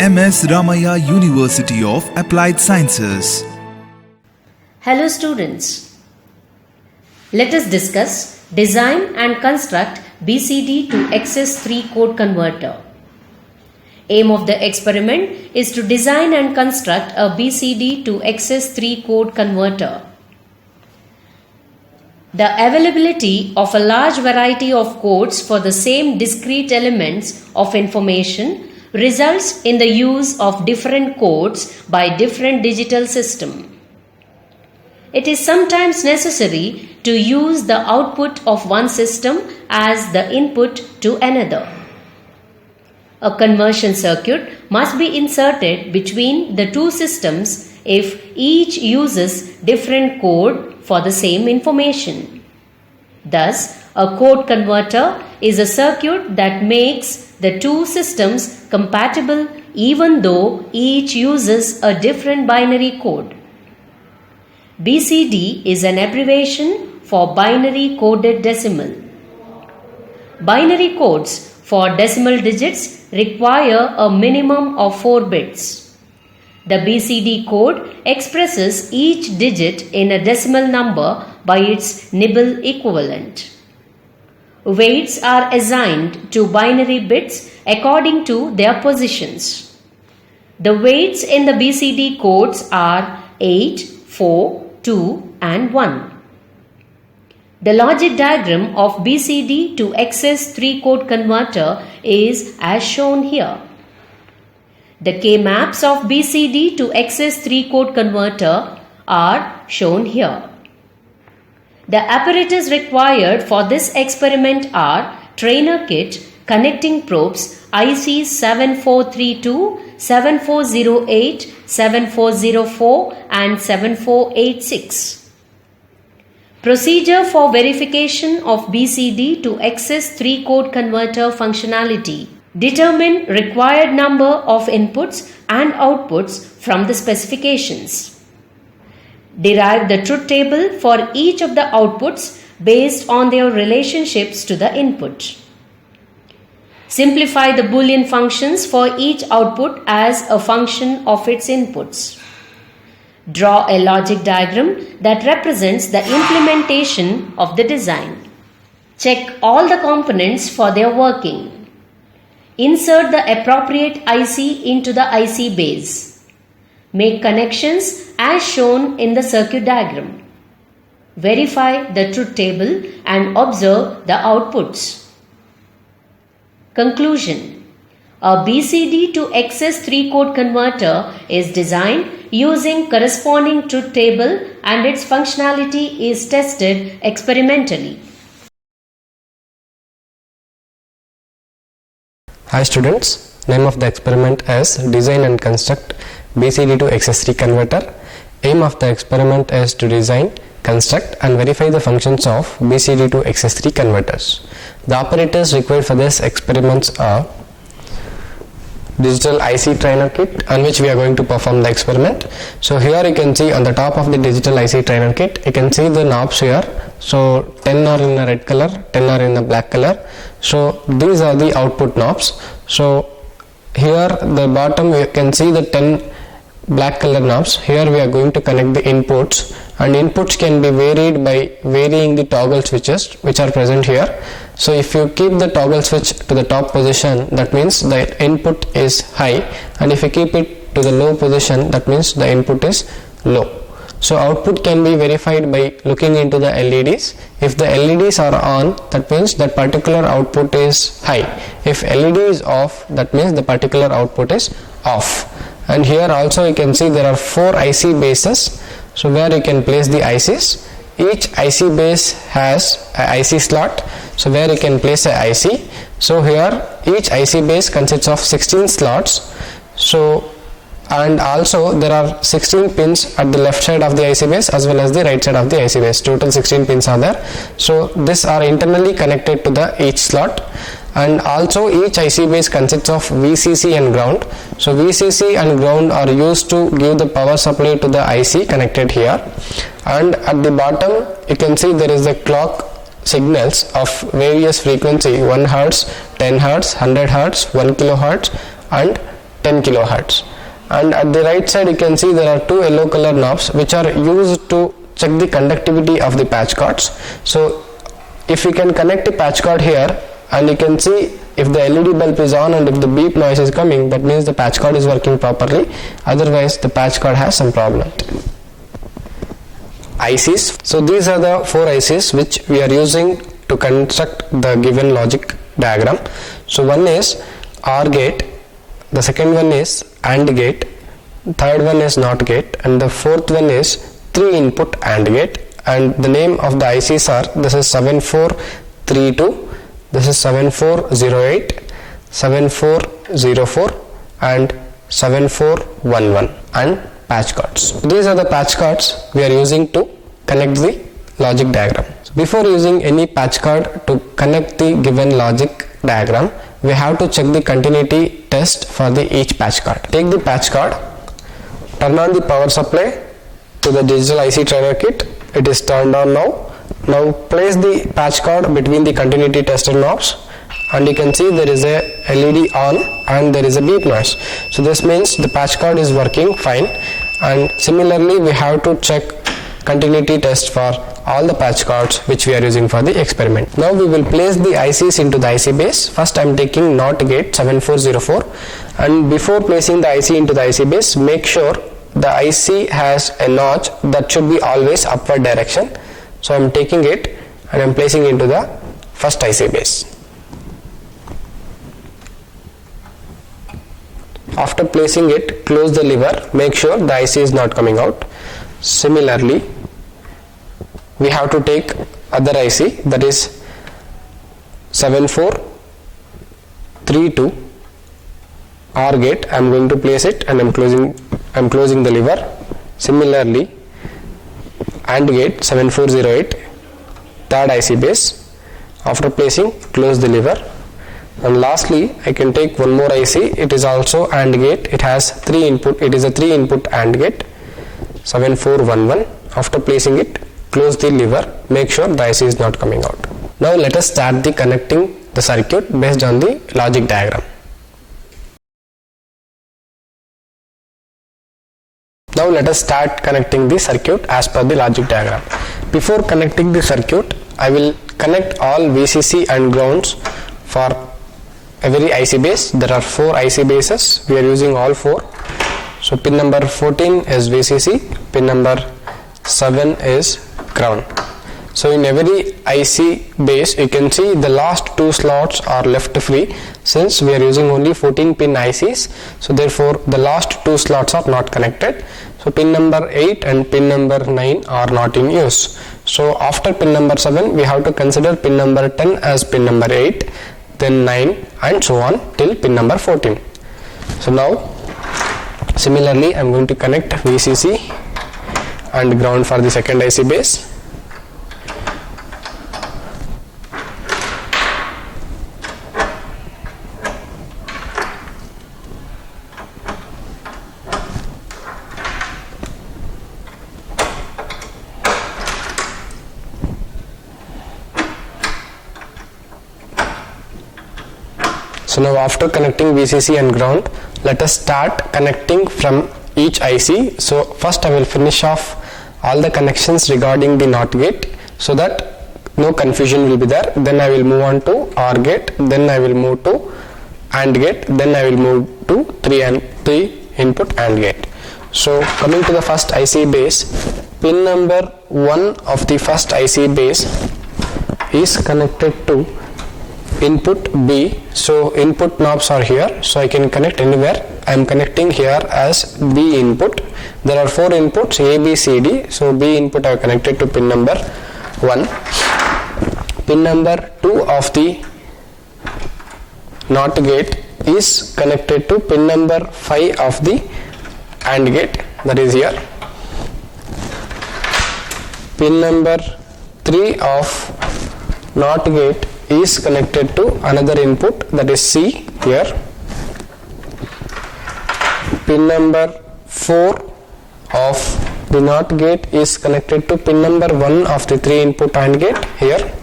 MS Ramaiah University of Applied Sciences. Hello students. Let us discuss design and construct BCD to XS3 code converter. Aim of the experiment is to design and construct a BCD to XS3 code converter. The availability of a large variety of codes for the same discrete elements of information results in the use of different codes by different digital systems. It is sometimes necessary to use the output of one system as the input to another. A conversion circuit must be inserted between the two systems if each uses different code for the same information. Thus, a code converter is a circuit that makes the two systems compatible even though each uses a different binary code. BCD is an abbreviation for binary coded decimal. Binary codes for decimal digits require a minimum of 4 bits. The BCD code expresses each digit in a decimal number by its nibble equivalent. Weights are assigned to binary bits according to their positions. The weights in the BCD codes are 8, 4, 2 and 1. The logic diagram of BCD to XS3 code converter is as shown here. The K-maps of BCD to XS3 code converter are shown here. The apparatus required for this experiment are trainer kit, connecting probes IC 7432, 7408, 7404 and 7486. Procedure for verification of BCD to XS3 code converter functionality. Determine required number of inputs and outputs from the specifications. Derive the truth table for each of the outputs based on their relationships to the input. Simplify the Boolean functions for each output as a function of its inputs. Draw a logic diagram that represents the implementation of the design. Check all the components for their working. Insert the appropriate IC into the IC base. Make connections as shown in the circuit diagram. Verify the truth table and observe the outputs. Conclusion. A BCD to XS3 code converter is designed using corresponding truth table and its functionality is tested experimentally. Hi students, name of the experiment is Design and Construct BCD to XS3 converter. Aim of the experiment is to design, construct and verify the functions of BCD to XS3 converters. The operators required for this experiments are digital IC trainer kit on which we are going to perform the experiment. So here you can see on the top of the digital IC trainer kit, you can see the knobs here. So 10 are in a red color, 10 are in a black color. So these are the output knobs. So here the bottom you can see the 10 black color knobs. Here we are going to connect the inputs, and inputs can be varied by varying the toggle switches which are present here. So if you keep the toggle switch to the top position, that means the input is high, and if you keep it to the low position, that means the input is low. So output can be verified by looking into the LEDs. If the LEDs are on, that means that particular output is high. If LED is off, that means the particular output is off. And here also you can see there are 4 IC bases, so where you can place the ICs. Each IC base has a IC slot, so where you can place a IC. So here each IC base consists of 16 slots. So and also there are 16 pins at the left side of the IC base as well as the right side of the IC base. Total 16 pins are there. So these are internally connected to the each slot, and also each IC base consists of VCC and ground. So VCC and ground are used to give the power supply to the IC connected here, and at the bottom you can see there is the clock signals of various frequency 1 Hz, 10 Hz, 100 Hz, 1 kHz and 10 kilohertz. And at the right side you can see there are two yellow color knobs which are used to check the conductivity of the patch cords. So if we can connect the patch cord here, and you can see if the LED bulb is on and if the beep noise is coming, that means the patch cord is working properly, otherwise the patch cord has some problem. ICs. So these are the 4 ICs which we are using to construct the given logic diagram. So one is OR gate, the second one is AND gate, third one is NOT gate, and the fourth one is 3 input AND gate. And the name of the ICs are, this is 7432, this is 7408, 7404 and 7411, and patch cords. These are the patch cords we are using to connect the logic diagram. So before using any patch cord to connect the given logic diagram, we have to check the continuity test for each patch cord. Take the patch cord, turn on the power supply to the digital IC trainer kit. It is turned on now. Now place the patch cord between the continuity tester knobs, and you can see there is a LED on and there is a beep noise. So this means the patch cord is working fine, and similarly we have to check continuity test for all the patch cords which we are using for the experiment. Now we will place the ICs into the IC base. First I am taking NOT gate 7404, and before placing the IC into the IC base, make sure the IC has a notch that should be always upward direction. So I am taking it and I am placing into the first IC base. After placing it, close the lever, make sure the IC is not coming out. Similarly, we have to take other IC, that is 7432 OR gate. I am going to place it and I am closing the lever. Similarly, AND gate 7408, third IC base. After placing, close the lever. And lastly, I can take one more IC. It is also AND gate. It has 3 input. It is a 3 input AND gate 7411. After placing it, close the lever. Make sure the IC is not coming out. Now let us start the connecting the circuit based on the logic diagram. Now let us start connecting the circuit as per the logic diagram. Before connecting the circuit, I will connect all VCC and grounds for every IC base. There are 4 IC bases. We are using all 4. So pin number 14 is VCC, pin number 7 is ground. So in every IC base you can see the last 2 slots are left free, since we are using only 14 pin ICs. So therefore the last 2 slots are not connected. So pin number 8 and pin number 9 are not in use. So after pin number 7 we have to consider pin number 10 as pin number 8, then 9 and so on till pin number 14. So now similarly I am going to connect VCC and ground for the second IC base. So now after connecting VCC and ground, let us start connecting from each IC. So first I will finish off all the connections regarding the NOT gate so that no confusion will be there. Then I will move on to OR gate, then I will move to AND gate, then I will move to 3 input AND gate. So coming to the first IC base, pin number 1 of the first IC base is connected to input B. So input knobs are here, so I can connect anywhere. I am connecting here as B input. There are 4 inputs A, B, C, D. So B input I have connected to pin number 1. Pin number 2 of the NOT gate is connected to pin number 5 of the AND gate, that is here. Pin number 3 of NOT gate is connected to another input, that is C here. Pin number 4 of the NOT gate is connected to pin number 1 of the 3 input AND gate here.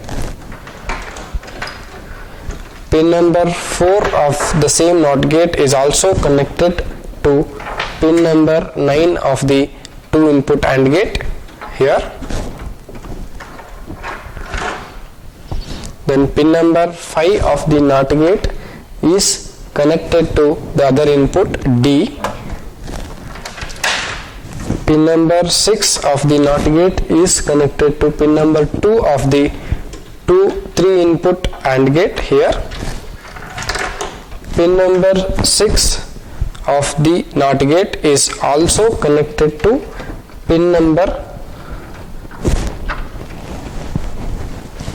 Pin number 4 of the same NOT gate is also connected to pin number 9 of the 2 input AND gate here. Then pin number 5 of the NOT gate is connected to the other input D. Pin number 6 of the NOT gate is connected to pin number 2 of the 3 input AND gate here. Pin number 6 of the NOT gate is also connected to pin number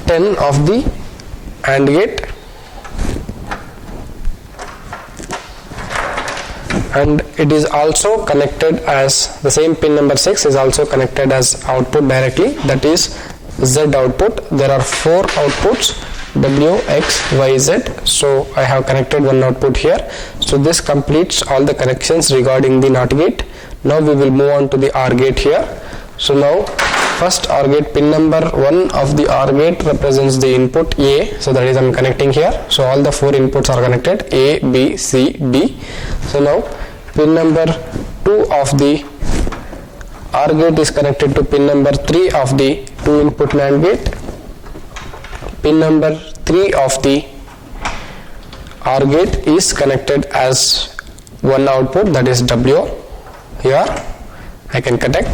10 of the AND gate, and it is also connected as the same pin number 6 is also connected as output directly, that is Z output. There are 4 outputs, W, X, Y, Z. So I have connected one output here. So this completes all the connections regarding the NOT gate. Now we will move on to the OR gate here. So now first OR gate, pin number 1 of the OR gate represents the input A. So that is I am connecting here. So all the 4 inputs are connected, A, B, C, D. So now pin number 2 of the OR gate is connected to pin number 3 of the 2 input NAND gate. Pin number 3 of the OR gate is connected as one output, that is W. Here I can connect.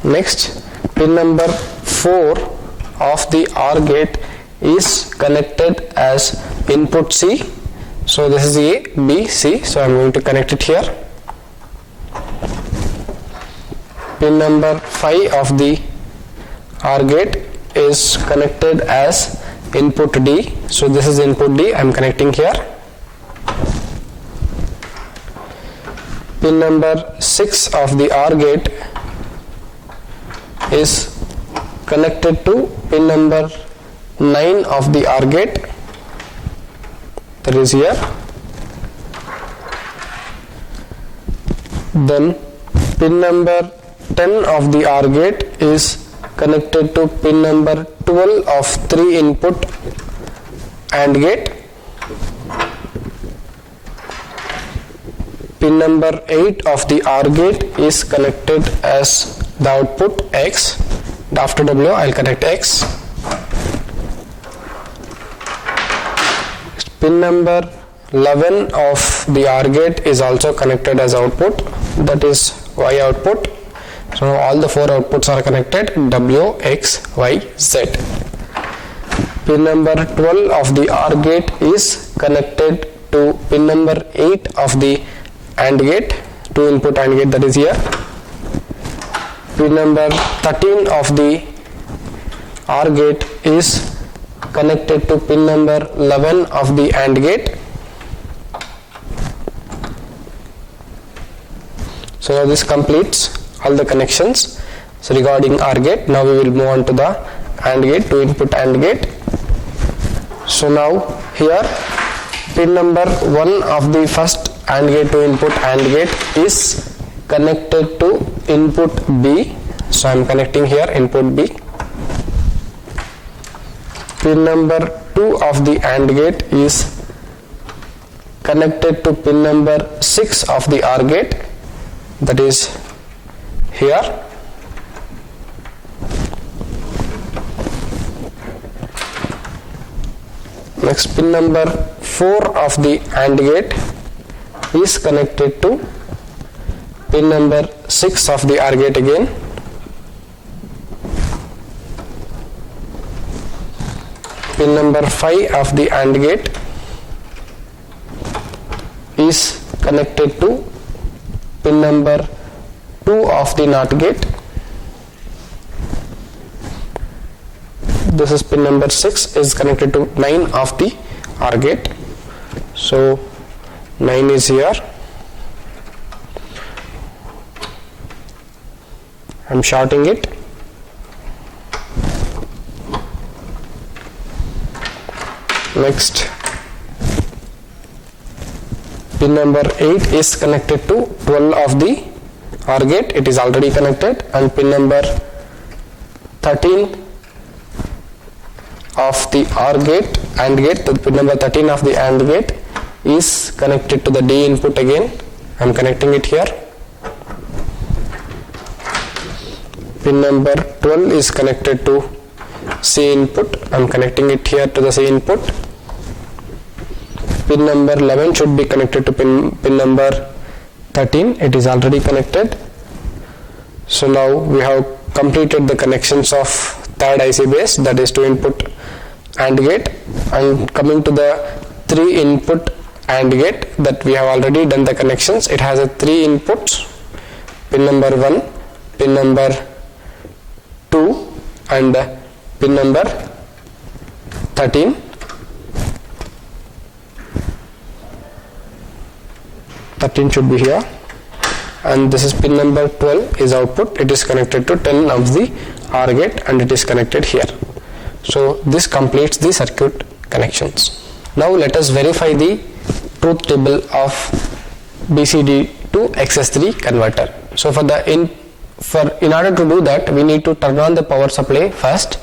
Next, pin number 4 of the OR gate is connected as input C. So this is A, B, C. So I am going to connect it here. Pin number 5 of the OR gate is connected as input D. So this is input D. I am connecting here. Pin number 6 of the OR gate is connected to pin number 9 of the OR gate, that is here. Then pin number 10 of the OR gate is connected to pin number 12 of 3 input AND gate. Pin number 8 of the OR gate is connected as the output X. After W I will connect X. Pin number 11 of the OR gate is also connected as output, that is Y output. So all the 4 outputs are connected, W, X, Y, Z. Pin number 12 of the OR gate is connected to pin number 8 of the AND gate, 2 input AND gate, that is here. Pin number 13 of the OR gate is connected to pin number 11 of the AND gate. So now this completes all the connections. So regarding OR gate, now we will move on to the AND gate, 2 input AND gate. So now here pin number 1 of the first AND gate, 2 input AND gate is connected to input B. So I am connecting here input B. Pin number 2 of the AND gate is connected to pin number 6 of the OR gate, that is here. Next, pin number 4 of the AND gate is connected to pin number 6 of the OR gate again. Pin number 5 of the AND gate is connected to pin number 2 of the NOT gate. This is pin number 6 is connected to 9 of the OR gate. So 9 is here. I am shorting it. Next, pin number 8 is connected to 12 of the OR gate. It is already connected. And pin number 13 of the OR gate, AND gate, the pin number 13 of the AND gate is connected to the D input again. I am connecting it here. Pin number 12 is connected to C input. I am connecting it here to the C input. Pin number 11 should be connected to pin number 13. It is already connected. So now we have completed the connections of third IC base, that is 2 input AND gate, and coming to the 3 input AND gate, that we have already done the connections. It has a 3 inputs, pin number 1, pin number 2 and pin number 13. 13 should be here, and this is pin number 12 is output. It is connected to 10 of the OR gate and it is connected here. So this completes the circuit connections. Now let us verify the truth table of BCD to XS3 converter. So in order to do that, we need to turn on the power supply first.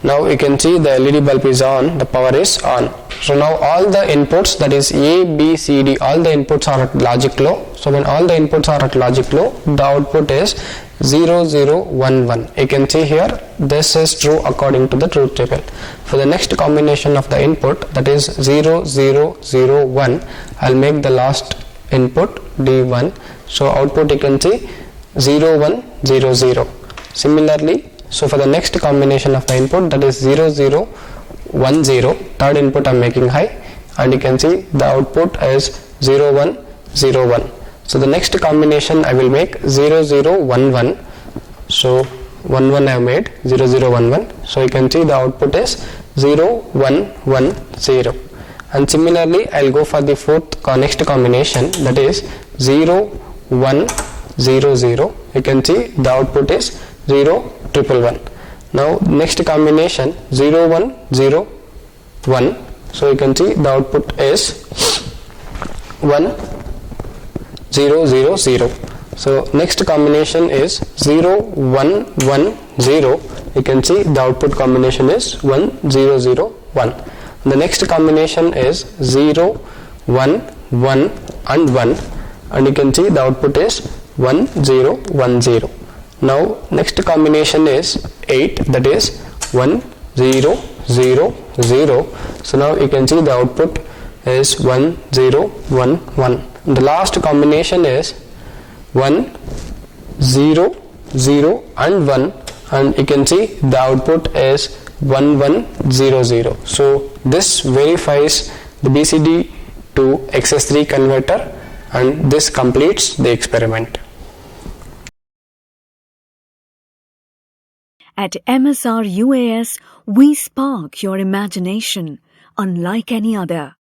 Now you can see the LED bulb is on, the power is on. So now all the inputs, that is A, B, C, D, all the inputs are at logic low. So when all the inputs are at logic low, the output is 0, 0, 1, 1. You can see here, this is true according to the truth table. For the next combination of the input, that is 0, 0, 0, 1, I'll make the last input D1. So output you can see 0, 1, 0, 0. Similarly, so for the next combination of the input, that is 0, 0, 1, 0, third input I am making high, and you can see the output is 0, 1, 0, 1. So the next combination I will make 0, 0, 1, 1. So 1, 1 I have made 0, 0, 1, 1. So you can see the output is 0, 1, 1, 0. And similarly I will go for the next combination, that is 0, 1, 0, 0. You can see the output is 0, 1, 1. Now next combination 0, 1, 0, 1. So you can see the output is 1, 0, 0, 0. So next combination is 0, 1, 1, 0. You can see the output combination is 1, 0, 0, 1. The next combination is 0, 1, 1 and 1, and you can see the output is 1, 0, 1, 0. Now next combination is 8, that is 1, 0, 0, 0. So now you can see the output is 1, 0, 1, 1. The last combination is 1, 0, 0 and 1, and you can see the output is 1, 1, 0, 0. So this verifies the BCD to XS3 converter, and this completes the experiment. At MSR UAS, we spark your imagination unlike any other.